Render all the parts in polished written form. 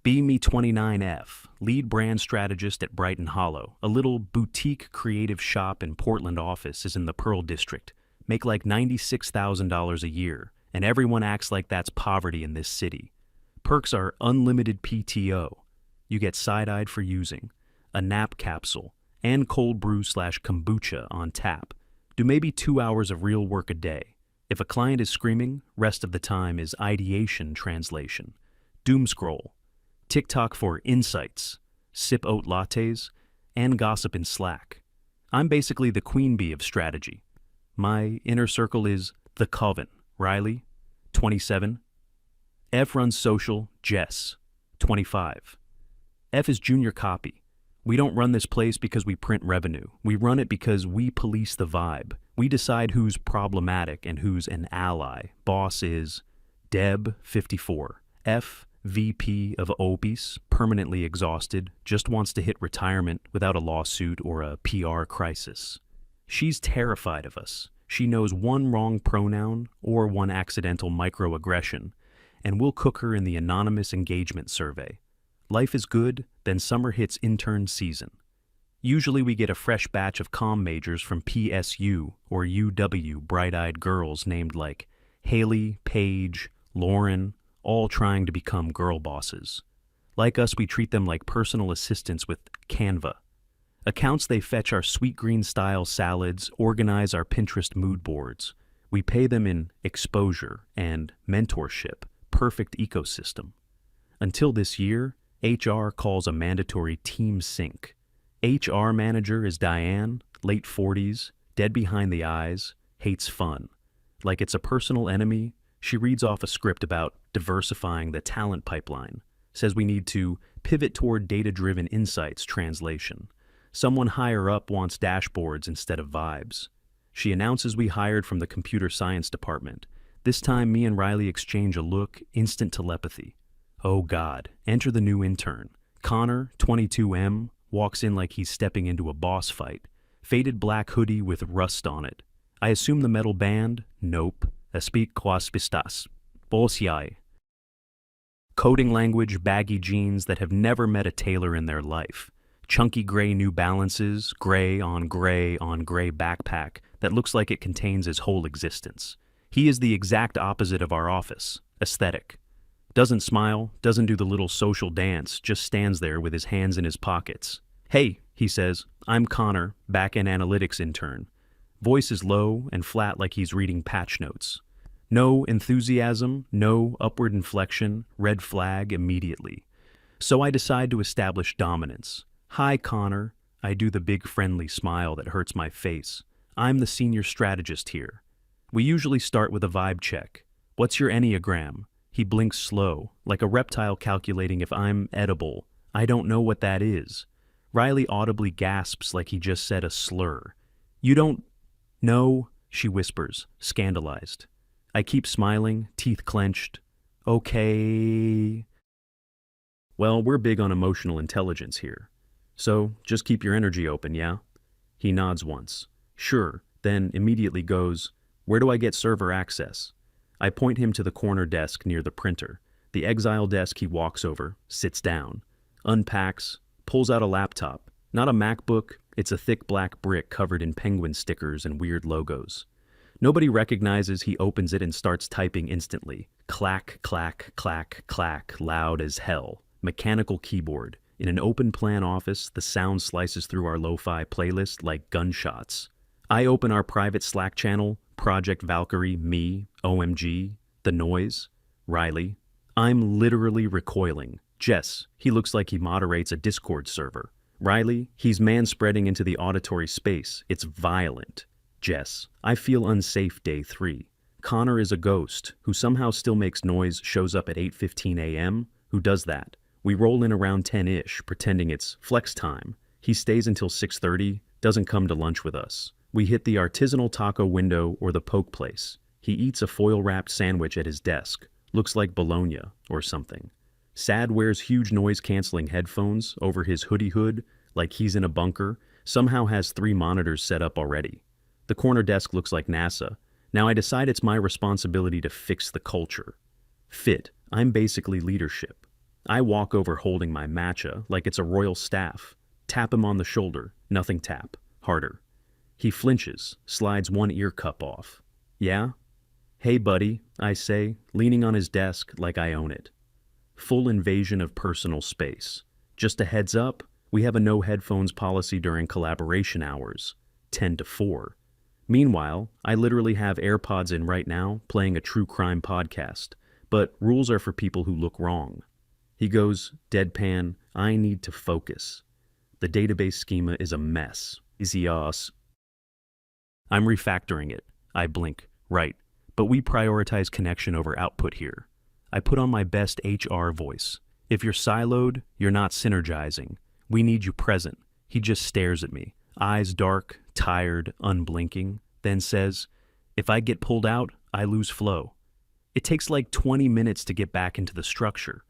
Be Me 29F, lead brand strategist at Brighton Hollow, a little boutique creative shop in Portland office is in the Pearl District. Make like $96,000 a year, and everyone acts like that's poverty in this city. Perks are unlimited PTO. You get side-eyed for using, a nap capsule, and cold brew/kombucha on tap. Do maybe 2 hours of real work a day. If a client is screaming, rest of the time is ideation translation. Doom scroll. TikTok for insights, sip oat lattes, and gossip in Slack. I'm basically the queen bee of strategy. My inner circle is the Coven, Riley, 27. F runs social, Jess, 25. F is junior copy. We don't run this place because we print revenue. We run it because we police the vibe. We decide who's problematic and who's an ally. Boss is Deb, 54. F, VP of Obese, permanently exhausted, just wants to hit retirement without a lawsuit or a PR crisis. She's terrified of us. She knows one wrong pronoun or one accidental microaggression, and we'll cook her in the anonymous engagement survey. Life is good, then summer hits intern season. Usually we get a fresh batch of comm majors from PSU or UW bright-eyed girls named like Haley, Paige, Lauren, all trying to become girl bosses. Like us, we treat them like personal assistants with Canva. Accounts they fetch our sweet green style salads, organize our Pinterest mood boards. We pay them in exposure and mentorship, perfect ecosystem. Until this year, HR calls a mandatory team sync. HR manager is Diane, late 40s, dead behind the eyes, hates fun. Like it's a personal enemy, she reads off a script about diversifying the talent pipeline, says we need to pivot toward data-driven insights translation. Someone higher up wants dashboards instead of vibes. She announces we hired from the computer science department. This time me and Riley exchange a look, instant telepathy. Oh God, enter the new intern. Connor, 22M, walks in like he's stepping into a boss fight. Faded black hoodie with rust on it. I assume the metal band? Nope. Speak quas pistas. Bolsiai. Coding language, baggy jeans that have never met a tailor in their life. Chunky gray New Balances, gray on gray backpack that looks like it contains his whole existence. He is the exact opposite of our office. Aesthetic. Doesn't smile, doesn't do the little social dance, just stands there with his hands in his pockets. Hey, he says, I'm Connor, back-end analytics intern. Voice is low and flat like he's reading patch notes. No enthusiasm, no upward inflection, red flag immediately. So I decide to establish dominance. Hi, Connor. I do the big friendly smile that hurts my face. I'm the senior strategist here. We usually start with a vibe check. What's your Enneagram? He blinks slow, like a reptile calculating if I'm edible. I don't know what that is. Riley audibly gasps like he just said a slur. You don't know, she whispers, scandalized. I keep smiling, teeth clenched. Okay. Well, we're big on emotional intelligence here. So, just keep your energy open, yeah? He nods once. Sure, then immediately goes, where do I get server access? I point him to the corner desk near the printer. The exile desk he walks over, sits down, unpacks, pulls out a laptop. Not a MacBook, it's a thick black brick covered in penguin stickers and weird logos. Nobody recognizes he opens it and starts typing instantly. Clack, clack, clack, clack, loud as hell. Mechanical keyboard. In an open-plan office, the sound slices through our lo-fi playlist like gunshots. I open our private Slack channel, Project Valkyrie, me, OMG, the noise, Riley. I'm literally recoiling. Jess, he looks like he moderates a Discord server. Riley, he's manspreading into the auditory space. It's violent. Jess, I feel unsafe day 3. Connor is a ghost, who somehow still makes noise, shows up at 8:15 a.m. Who does that? We roll in around 10-ish, pretending it's flex time. He stays until 6:30, doesn't come to lunch with us. We hit the artisanal taco window or the poke place. He eats a foil-wrapped sandwich at his desk. Looks like bologna or something. Sad wears huge noise-canceling headphones over his hoodie hood, like he's in a bunker, somehow has 3 monitors set up already. The corner desk looks like NASA. Now I decide it's my responsibility to fix the culture. Fit. I'm basically leadership. I walk over holding my matcha like it's a royal staff. Tap him on the shoulder. Nothing tap. Harder. He flinches, slides one ear cup off. Yeah? Hey, buddy, I say, leaning on his desk like I own it. Full invasion of personal space. Just a heads up, we have a no headphones policy during collaboration hours, 10 to 4. Meanwhile, I literally have AirPods in right now, playing a true crime podcast, but rules are for people who look wrong. He goes, deadpan, I need to focus. The database schema is a mess. Easy us. I'm refactoring it. I blink. Right. But we prioritize connection over output here. I put on my best HR voice. If you're siloed, you're not synergizing. We need you present. He just stares at me, eyes dark, tired, unblinking, then says, if I get pulled out, I lose flow. It takes like 20 minutes to get back into the structure.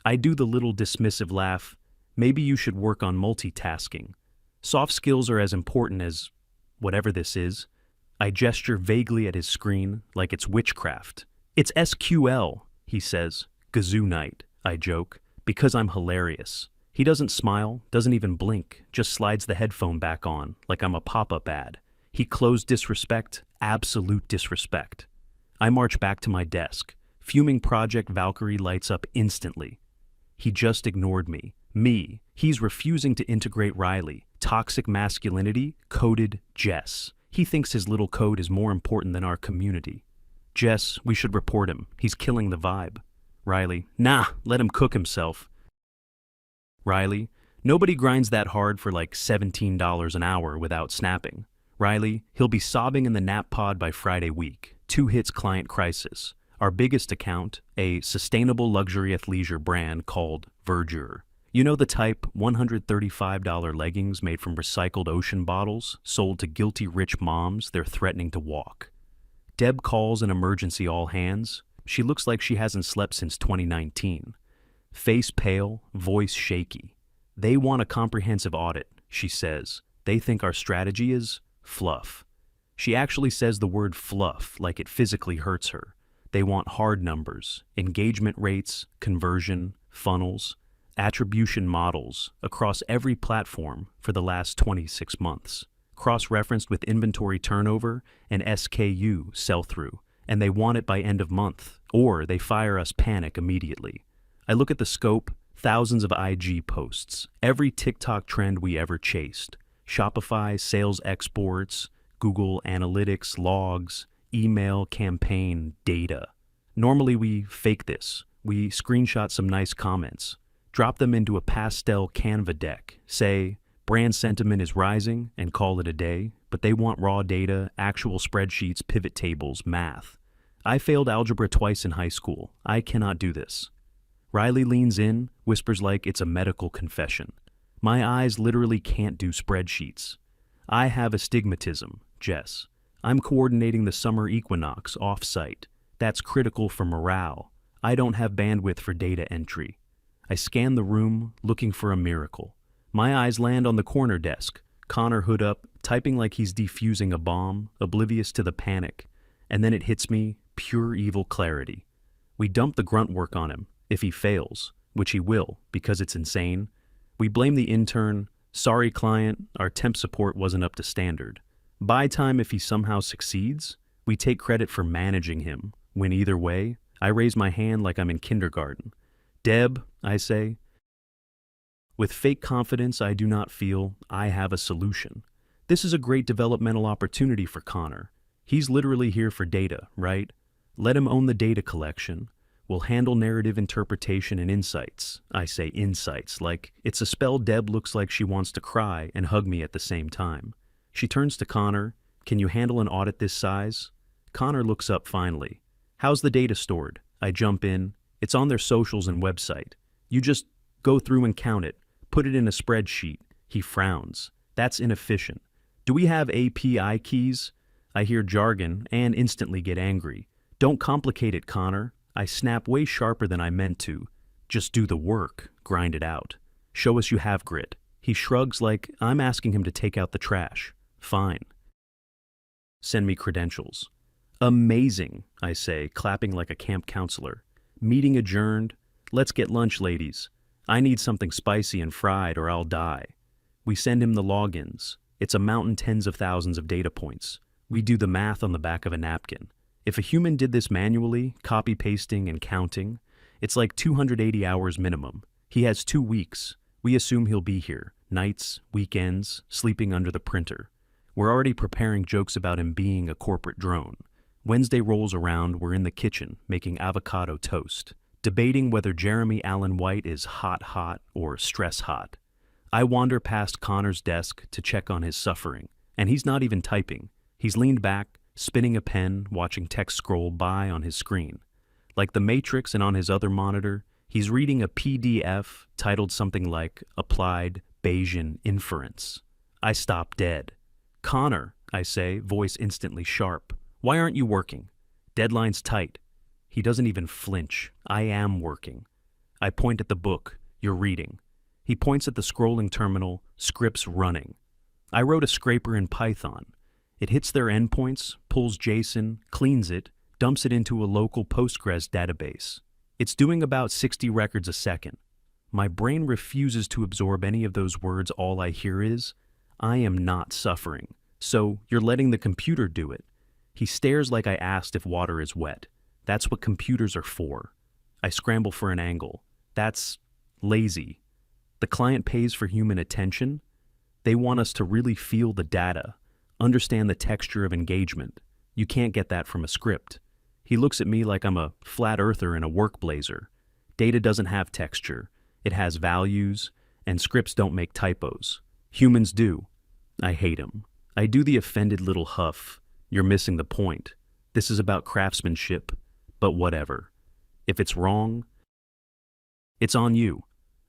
I do the little dismissive laugh. Maybe you should work on multitasking. Soft skills are as important as whatever this is. I gesture vaguely at his screen like it's witchcraft. It's SQL, he says. Gazoo night, I joke, because I'm hilarious. He doesn't smile, doesn't even blink, just slides the headphone back on like I'm a pop-up ad. He closed disrespect, absolute disrespect. I march back to my desk. Fuming Project Valkyrie lights up instantly. He just ignored me. Me. He's refusing to integrate Riley. Toxic masculinity, coded Jess. He thinks his little code is more important than our community. Jess, we should report him. He's killing the vibe. Riley, nah, let him cook himself. Riley, nobody grinds that hard for like $17 an hour without snapping. Riley, he'll be sobbing in the nap pod by Friday week. 2 hits client crisis. Our biggest account, a sustainable luxury athleisure brand called Verdure. You know the type $135 leggings made from recycled ocean bottles sold to guilty rich moms they're threatening to walk. Deb calls an emergency all hands. She looks like she hasn't slept since 2019. Face pale, voice shaky. They want a comprehensive audit, she says. They think our strategy is fluff. She actually says the word fluff like it physically hurts her. They want hard numbers, engagement rates, conversion, funnels, attribution models across every platform for the last 26 months, cross-referenced with inventory turnover and SKU sell-through, and they want it by end of month, or they fire us panic immediately. I look at the scope, thousands of IG posts, every TikTok trend we ever chased, Shopify, sales exports, Google Analytics, logs, email, campaign, data. Normally we fake this. We screenshot some nice comments, drop them into a pastel Canva deck, say, brand sentiment is rising, and call it a day, but they want raw data, actual spreadsheets, pivot tables, math. I failed algebra twice in high school. I cannot do this. Riley leans in, whispers like it's a medical confession. My eyes literally can't do spreadsheets. I have astigmatism, Jess. I'm coordinating the summer equinox off-site. That's critical for morale. I don't have bandwidth for data entry. I scan the room, looking for a miracle. My eyes land on the corner desk, Connor hood up, typing like he's defusing a bomb, oblivious to the panic. And then it hits me, pure evil clarity. We dump the grunt work on him, if he fails, which he will, because it's insane. We blame the intern, sorry client, our temp support wasn't up to standard. Buy time if he somehow succeeds. We take credit for managing him, when either way, I raise my hand like I'm in kindergarten. Deb, I say. With fake confidence, I do not feel I have a solution. This is a great developmental opportunity for Connor. He's literally here for data, right? Let him own the data collection. We'll handle narrative interpretation and insights. I say insights, like it's a spell Deb looks like she wants to cry and hug me at the same time. She turns to Connor. Can you handle an audit this size? Connor looks up finally. How's the data stored? I jump in. It's on their socials and website. You just go through and count it. Put it in a spreadsheet. He frowns. That's inefficient. Do we have API keys? I hear jargon and instantly get angry. Don't complicate it, Connor. I snap way sharper than I meant to. Just do the work. Grind it out. Show us you have grit. He shrugs like I'm asking him to take out the trash. Fine. Send me credentials. Amazing, I say, clapping like a camp counselor. Meeting adjourned. Let's get lunch, ladies. I need something spicy and fried or I'll die. We send him the logins. It's a mountain tens of thousands of data points. We do the math on the back of a napkin. If a human did this manually, copy-pasting and counting, it's like 280 hours minimum. He has 2 weeks. We assume he'll be here, nights, weekends, sleeping under the printer. We're already preparing jokes about him being a corporate drone. Wednesday rolls around, we're in the kitchen, making avocado toast, debating whether Jeremy Allen White is hot or stress hot. I wander past Connor's desk to check on his suffering, and he's not even typing. He's leaned back, spinning a pen, watching text scroll by on his screen. Like the Matrix and on his other monitor, he's reading a PDF titled something like Applied Bayesian Inference. I stop dead. Connor, I say, voice instantly sharp. Why aren't you working? Deadline's tight. He doesn't even flinch. I am working. I point at the book. You're reading. He points at the scrolling terminal, scripts running. I wrote a scraper in Python. It hits their endpoints, pulls JSON, cleans it, dumps it into a local Postgres database. It's doing about 60 records a second. My brain refuses to absorb any of those words. All I hear is, I am not suffering. So you're letting the computer do it. He stares like I asked if water is wet. That's what computers are for. I scramble for an angle. That's lazy. The client pays for human attention. They want us to really feel the data, understand the texture of engagement. You can't get that from a script. He looks at me like I'm a flat earther in a work blazer. Data doesn't have texture. It has values, and scripts don't make typos. Humans do. I hate him. I do the offended little huff. You're missing the point. This is about craftsmanship, but whatever. If it's wrong, it's on you.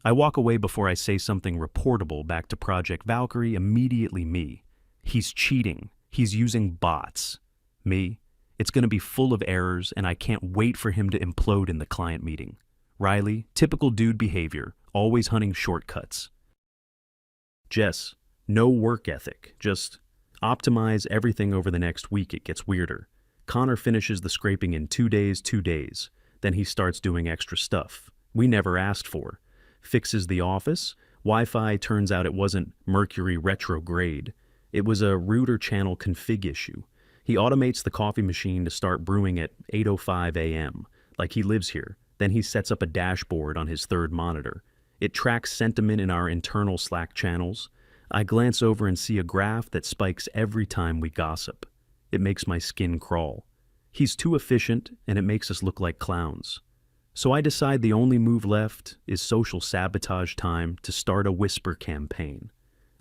I walk away before I say something reportable back to Project Valkyrie, immediately me. He's cheating. He's using bots. Me? It's going to be full of errors, and I can't wait for him to implode in the client meeting. Riley, typical dude behavior, always hunting shortcuts. Jess, no work ethic, just optimize everything over the next week. It gets weirder. Connor finishes the scraping in 2 days. Then he starts doing extra stuff we never asked for. Fixes the office. Wi-Fi turns out it wasn't Mercury retrograde. It was a router channel config issue. He automates the coffee machine to start brewing at 8:05 a.m., like he lives here. Then he sets up a dashboard on his third monitor. It tracks sentiment in our internal Slack channels. I glance over and see a graph that spikes every time we gossip. It makes my skin crawl. He's too efficient, and it makes us look like clowns. So I decide the only move left is social sabotage time to start a whisper campaign.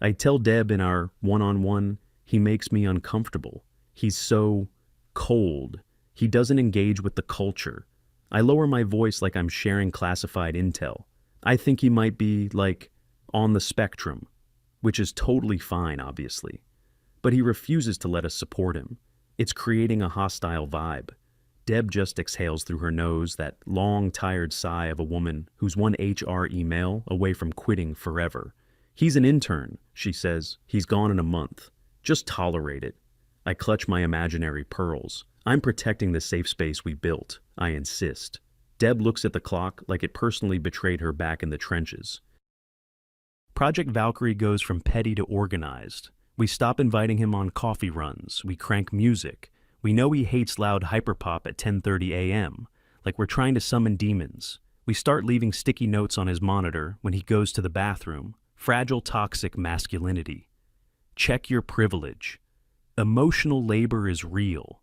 I tell Deb in our one-on-one, he makes me uncomfortable. He's so cold. He doesn't engage with the culture. I lower my voice like I'm sharing classified intel. I think he might be, like, on the spectrum, which is totally fine, obviously. But he refuses to let us support him. It's creating a hostile vibe. Deb just exhales through her nose, that long, tired sigh of a woman who's one HR email away from quitting forever. He's an intern, she says. He's gone in a month. Just tolerate it. I clutch my imaginary pearls. I'm protecting the safe space we built. I insist. Deb looks at the clock like it personally betrayed her back in the trenches. Project Valkyrie goes from petty to organized. We stop inviting him on coffee runs. We crank music. We know he hates loud hyperpop at 10:30 a.m., like we're trying to summon demons. We start leaving sticky notes on his monitor when he goes to the bathroom. Fragile toxic masculinity. Check your privilege. Emotional labor is real.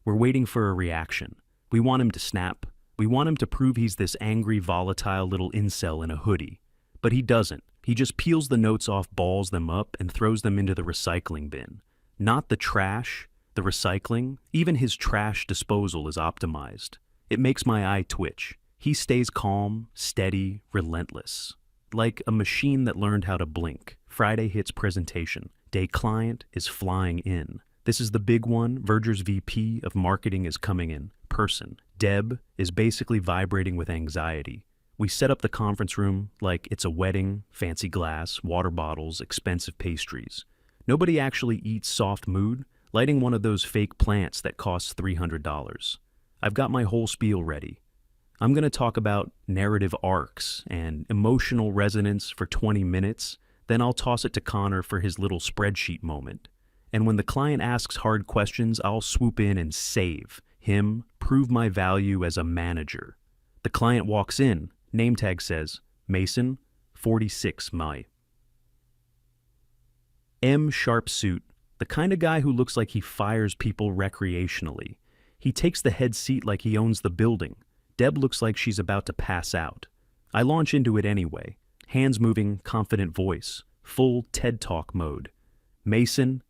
We're waiting for a reaction. We want him to snap. We want him to prove he's this angry, volatile little incel in a hoodie. But he doesn't. He just peels the notes off, balls them up, and throws them into the recycling bin. Not the trash, the recycling. Even his trash disposal is optimized. It makes my eye twitch. He stays calm, steady, relentless. Like a machine that learned how to blink. Friday hits presentation. Day client is flying in. This is the big one. Verger's VP of marketing is coming in person. Deb is basically vibrating with anxiety. We set up the conference room like it's a wedding, fancy glass, water bottles, expensive pastries. Nobody actually eats soft mood, lighting one of those fake plants that costs $300. I've got my whole spiel ready. I'm going to talk about narrative arcs and emotional resonance for 20 minutes, then I'll toss it to Connor for his little spreadsheet moment. And when the client asks hard questions, I'll swoop in and save him, prove my value as a manager. The client walks in, name tag says, Mason, 46 my. M sharp suit, the kind of guy who looks like he fires people recreationally. He takes the head seat like he owns the building. Deb looks like she's about to pass out. I launch into it anyway. Hands moving, confident voice. Full TED Talk mode. Mason,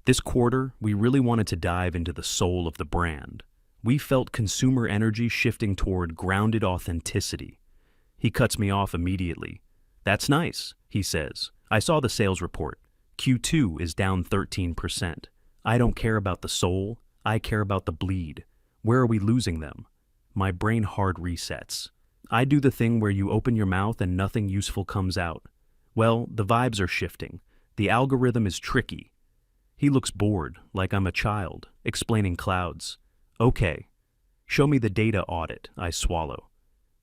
this quarter, we really wanted to dive into the soul of the brand. We felt consumer energy shifting toward grounded authenticity. He cuts me off immediately. That's nice, he says. I saw the sales report. Q2 is down 13%. I don't care about the soul. I care about the bleed. Where are we losing them? My brain hard resets. I do the thing where you open your mouth and nothing useful comes out. Well, the vibes are shifting. The algorithm is tricky. He looks bored, like I'm a child, explaining clouds. Okay. Show me the data audit, I swallow.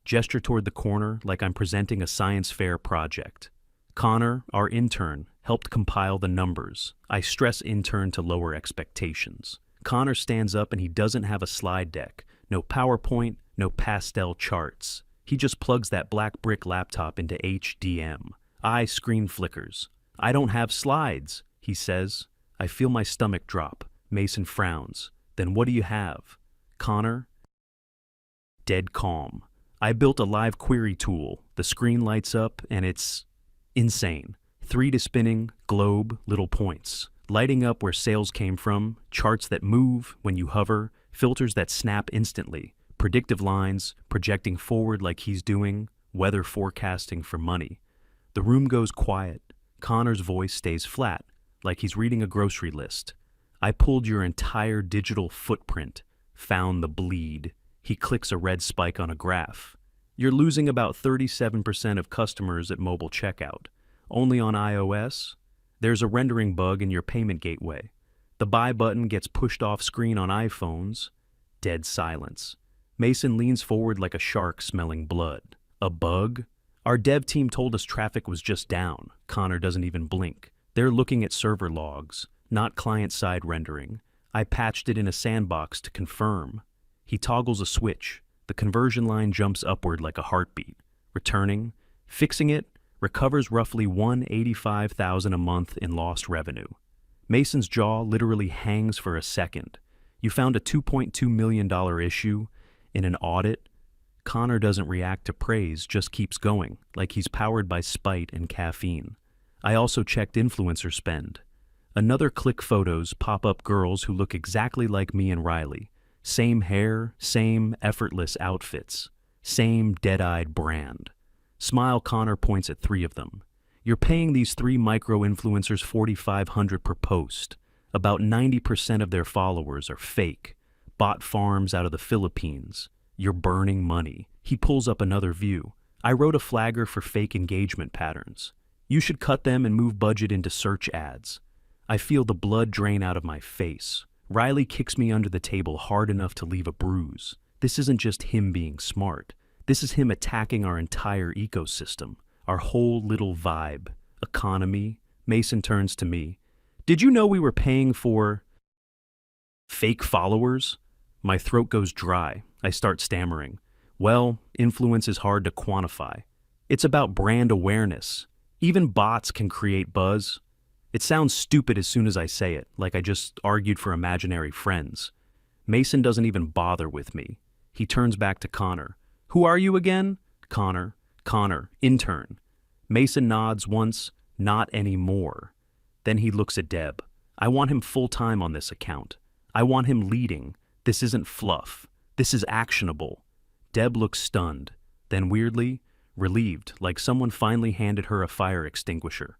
Gesture toward the corner like I'm presenting a science fair project. Connor, our intern, helped compile the numbers. I stress intern to lower expectations. Connor stands up and he doesn't have a slide deck. No PowerPoint, no pastel charts. He just plugs that black brick laptop into HDM. Screen flickers. I don't have slides, he says. I feel my stomach drop. Mason frowns. Then what do you have? Connor? Dead calm. I built a live query tool. The screen lights up and it's insane. 3D spinning, globe, little points. Lighting up where sales came from, charts that move when you hover, filters that snap instantly, predictive lines, projecting forward like he's doing, weather forecasting for money. The room goes quiet. Connor's voice stays flat, like he's reading a grocery list. I pulled your entire digital footprint, found the bleed. He clicks a red spike on a graph. You're losing about 37% of customers at mobile checkout. Only on iOS? There's a rendering bug in your payment gateway. The buy button gets pushed off screen on iPhones. Dead silence. Mason leans forward like a shark smelling blood. A bug? Our dev team told us traffic was just down. Connor doesn't even blink. They're looking at server logs, not client-side rendering. I patched it in a sandbox to confirm. He toggles a switch. The conversion line jumps upward like a heartbeat. Returning, fixing it, recovers roughly $185,000 a month in lost revenue. Mason's jaw literally hangs for a second. You found a $2.2 million issue in an audit? Connor doesn't react to praise, just keeps going, like he's powered by spite and caffeine. I also checked influencer spend. Another click photos pop up girls who look exactly like me and Riley. Same hair, same effortless outfits, same dead-eyed brand. Smile Connor points at 3 of them. You're paying these 3 micro-influencers $4,500 per post. About 90% of their followers are fake. Bought farms out of the Philippines. You're burning money. He pulls up another view. I wrote a flagger for fake engagement patterns. You should cut them and move budget into search ads. I feel the blood drain out of my face. Riley kicks me under the table hard enough to leave a bruise. This isn't just him being smart. This is him attacking our entire ecosystem, our whole little vibe, economy. Mason turns to me. Did you know we were paying for fake followers? My throat goes dry. I start stammering. Well, influence is hard to quantify. It's about brand awareness. Even bots can create buzz. It sounds stupid as soon as I say it, like I just argued for imaginary friends. Mason doesn't even bother with me. He turns back to Connor. Who are you again? Connor, intern. Mason nods once, not anymore. Then he looks at Deb. I want him full-time on this account. I want him leading. This isn't fluff. This is actionable. Deb looks stunned, then weirdly, relieved, like someone finally handed her a fire extinguisher.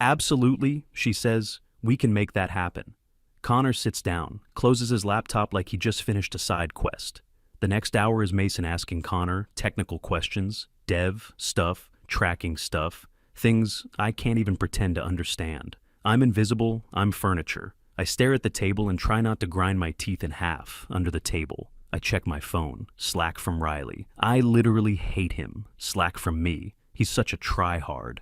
Absolutely, she says, we can make that happen. Connor sits down, closes his laptop like he just finished a side quest. The next hour is Mason asking Connor technical questions, dev stuff, tracking stuff, things I can't even pretend to understand. I'm invisible, I'm furniture. I stare at the table and try not to grind my teeth in half under the table. I check my phone. Slack from Riley. I literally hate him. Slack from me. He's such a tryhard.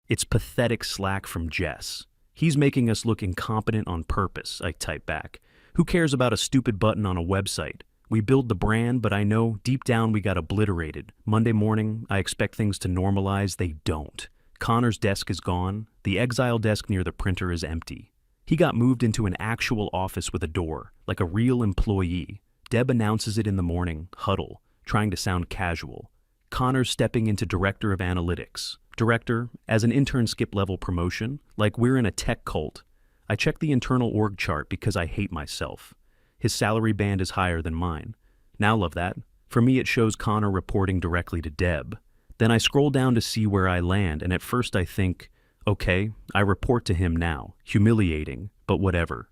It's pathetic Slack from Jess. He's making us look incompetent on purpose, I type back. Who cares about a stupid button on a website? We build the brand, but I know deep down we got obliterated. Monday morning, I expect things to normalize. They don't. Connor's desk is gone. The exile desk near the printer is empty. He got moved into an actual office with a door, like a real employee. Deb announces it in the morning, huddle, trying to sound casual. Connor's stepping into director of analytics. Director, as an intern skip-level promotion, like we're in a tech cult. I check the internal org chart because I hate myself. His salary band is higher than mine. Now love that. For me, it shows Connor reporting directly to Deb. Then I scroll down to see where I land, and at first I think, okay, I report to him now. Humiliating, but whatever.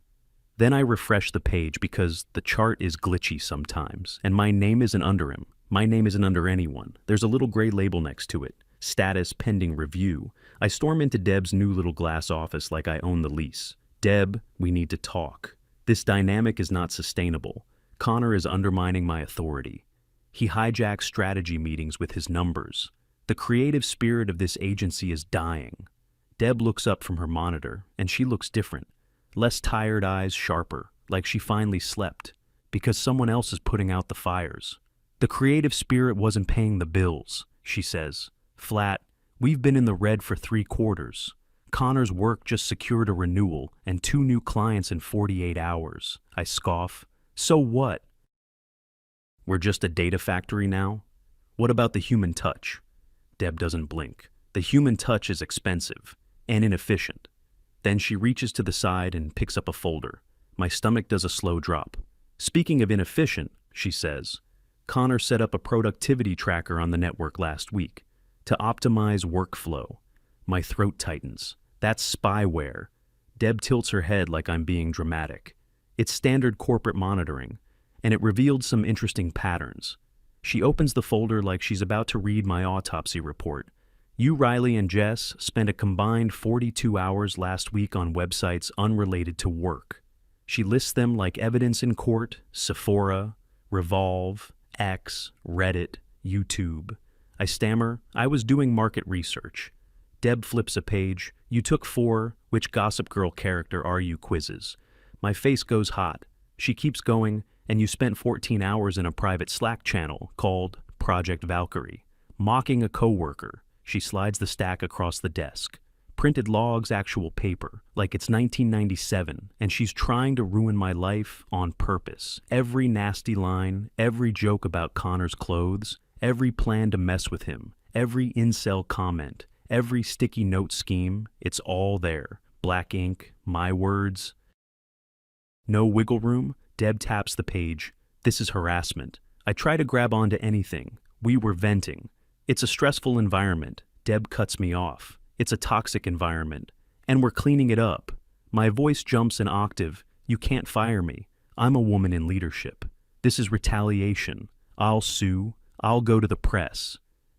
Then I refresh the page because the chart is glitchy sometimes, and my name isn't under him. My name isn't under anyone. There's a little gray label next to it. Status pending review. I storm into Deb's new little glass office like I own the lease. Deb, we need to talk. This dynamic is not sustainable. Connor is undermining my authority. He hijacks strategy meetings with his numbers. The creative spirit of this agency is dying. Deb looks up from her monitor, and she looks different. Less tired eyes, sharper, like she finally slept, because someone else is putting out the fires. The creative spirit wasn't paying the bills, she says. Flat, we've been in the red for 3 quarters. Connor's work just secured a renewal and 2 new clients in 48 hours. I scoff. So what? We're just a data factory now? What about the human touch? Deb doesn't blink. The human touch is expensive and inefficient. Then she reaches to the side and picks up a folder. My stomach does a slow drop. Speaking of inefficient, she says, Connor set up a productivity tracker on the network last week to optimize workflow. My throat tightens. That's spyware. Deb tilts her head like I'm being dramatic. It's standard corporate monitoring, and it revealed some interesting patterns. She opens the folder like she's about to read my autopsy report. You, Riley, and Jess spent a combined 42 hours last week on websites unrelated to work. She lists them like evidence in court, Sephora, Revolve, X, Reddit, YouTube. I stammer, I was doing market research. Deb flips a page. You took 4 which Gossip Girl character are you quizzes. My face goes hot. She keeps going, and you spent 14 hours in a private Slack channel called Project Valkyrie. Mocking a coworker. She slides the stack across the desk. Printed logs, actual paper, like it's 1997, and she's trying to ruin my life on purpose. Every nasty line, every joke about Connor's clothes, every plan to mess with him, every incel comment, every sticky note scheme, it's all there. Black ink, my words. No wiggle room. Deb taps the page. This is harassment. I try to grab onto anything. We were venting. It's a stressful environment. Deb cuts me off. It's a toxic environment. And we're cleaning it up. My voice jumps an octave. You can't fire me. I'm a woman in leadership. This is retaliation. I'll sue. I'll go to the press.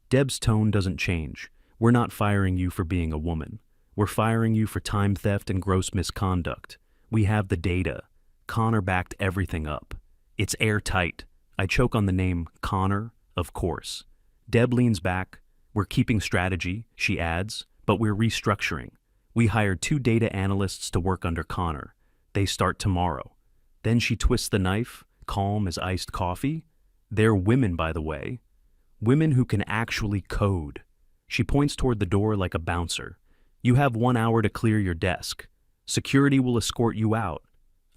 Deb's tone doesn't change. We're not firing you for being a woman. We're firing you for time theft and gross misconduct. We have the data. Connor backed everything up. It's airtight. I choke on the name Connor, of course. Deb leans back. We're keeping strategy, she adds, but we're restructuring. We hired 2 data analysts to work under Connor. They start tomorrow. Then she twists the knife, calm as iced coffee. They're women, by the way. Women who can actually code. She points toward the door like a bouncer. You have 1 hour to clear your desk. Security will escort you out.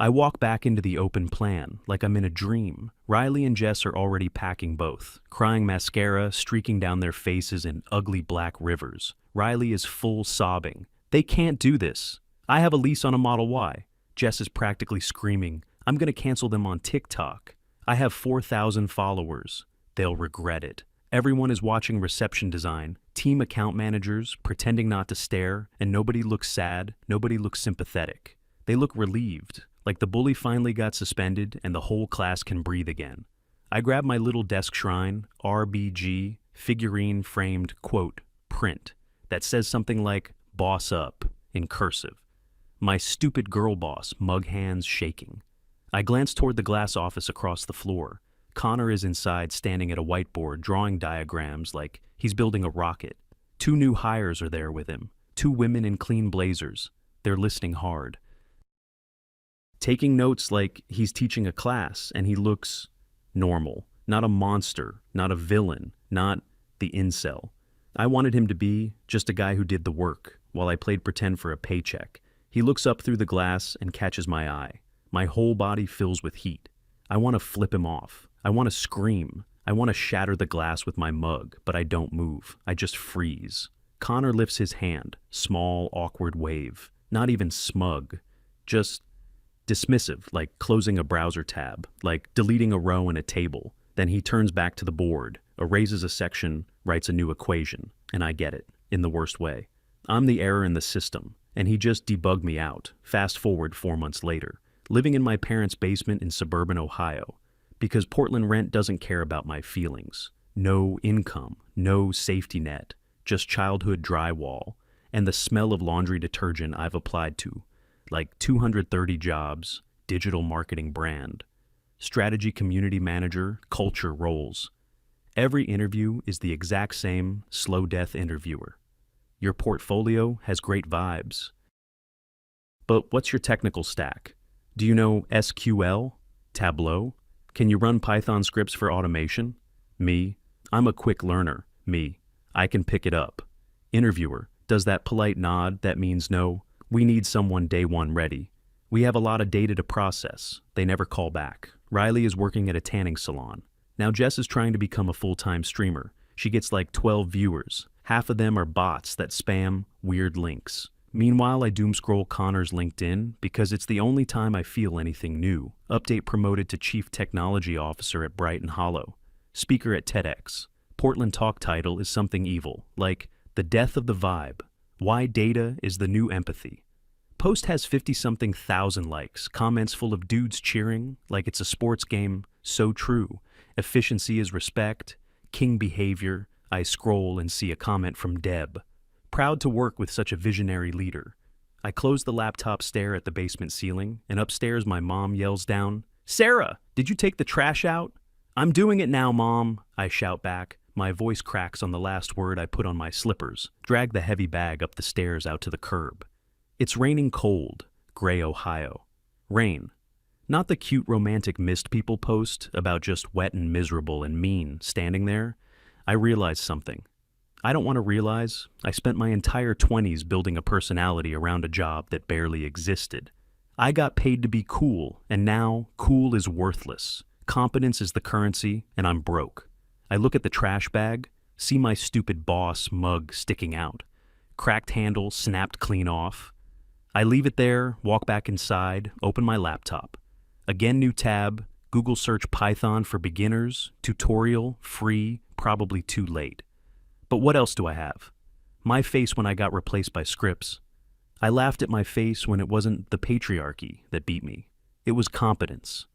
I walk back into the open plan, like I'm in a dream. Riley and Jess are already packing both, crying mascara streaking down their faces in ugly black rivers. Riley is full sobbing. They can't do this. I have a lease on a Model Y. Jess is practically screaming, I'm gonna cancel them on TikTok. I have 4,000 followers. They'll regret it. Everyone is watching reception design, team account managers, pretending not to stare, and nobody looks sad, nobody looks sympathetic. They look relieved, like the bully finally got suspended and the whole class can breathe again. I grab my little desk shrine, RBG, figurine framed, quote, print, that says something like, boss up, in cursive. My stupid girl boss, mug hands shaking. I glance toward the glass office across the floor. Connor is inside, standing at a whiteboard, drawing diagrams like he's building a rocket. Two new hires are there with him, two women in clean blazers. They're listening hard, taking notes like he's teaching a class, and he looks normal. Not a monster, not a villain, not the incel. I wanted him to be just a guy who did the work, while I played pretend for a paycheck. He looks up through the glass and catches my eye. My whole body fills with heat. I want to flip him off. I want to scream. I want to shatter the glass with my mug, but I don't move. I just freeze. Connor lifts his hand, small, awkward wave. Not even smug, just dismissive, like closing a browser tab, like deleting a row in a table. Then he turns back to the board, erases a section, writes a new equation, and I get it, in the worst way. I'm the error in the system, and he just debugged me out. Fast forward 4 months later, living in my parents' basement in suburban Ohio, because Portland rent doesn't care about my feelings. No income, no safety net, just childhood drywall, and the smell of laundry detergent I've applied to, like 230 jobs, digital marketing brand, strategy community manager, culture roles. Every interview is the exact same slow death interviewer. Your portfolio has great vibes. But what's your technical stack? Do you know SQL? Tableau? Can you run Python scripts for automation? Me? I'm a quick learner. Me? I can pick it up. Interviewer? Does that polite nod that means no? We need someone day one ready. We have a lot of data to process. They never call back. Riley is working at a tanning salon. Now Jess is trying to become a full-time streamer. She gets like 12 viewers. Half of them are bots that spam weird links. Meanwhile, I doom scroll Connor's LinkedIn because it's the only time I feel anything new. Update promoted to Chief Technology Officer at Brighton Hollow. Speaker at TEDx. Portland talk title is something evil, like The Death of the Vibe. Why data is the new empathy. Post has 50-something thousand likes, comments full of dudes cheering like it's a sports game. So true. Efficiency is respect. King behavior. I scroll and see a comment from Deb. Proud to work with such a visionary leader. I close the laptop, stare at the basement ceiling, and upstairs my mom yells down, "Sarah, did you take the trash out?" "I'm doing it now, Mom," I shout back. My voice cracks on the last word I put on my slippers, drag the heavy bag up the stairs out to the curb. It's raining cold, gray Ohio. Rain. Not the cute romantic mist people post about just wet and miserable and mean standing there. I realize something. I don't want to realize. I spent my entire 20s building a personality around a job that barely existed. I got paid to be cool, and now cool is worthless. Competence is the currency, and I'm broke. I look at the trash bag, see my stupid boss mug sticking out. Cracked handle snapped clean off. I leave it there, walk back inside, open my laptop. Again, new tab, Google search Python for beginners, tutorial, free, probably too late. But what else do I have? My face when I got replaced by scripts. I laughed at my face when it wasn't the patriarchy that beat me. It was competence.